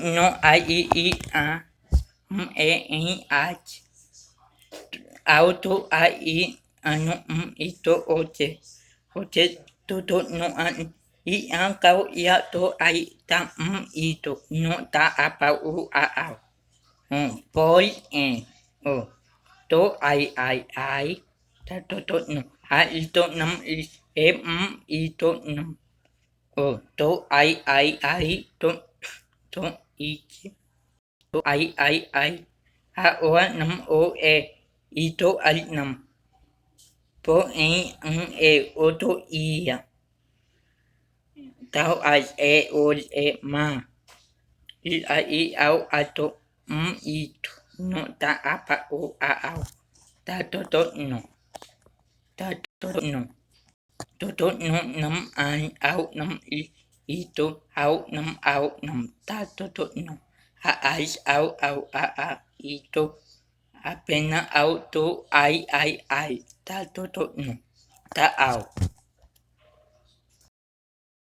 no ai I a e I auto ai ano ito oche oche to no an I an kau ia to ai ta ito no ta apa u a au poi o to ai ta to no a ito nam ito nam o to ai to ichi to ai a o nam o ito al nam po o to ia tao ai o ma I au ato ito no ta apa o a au ta to no ta to no to no nam an au nam ito au nam ta to no ai au a ito apenas au to ai ta to no ta au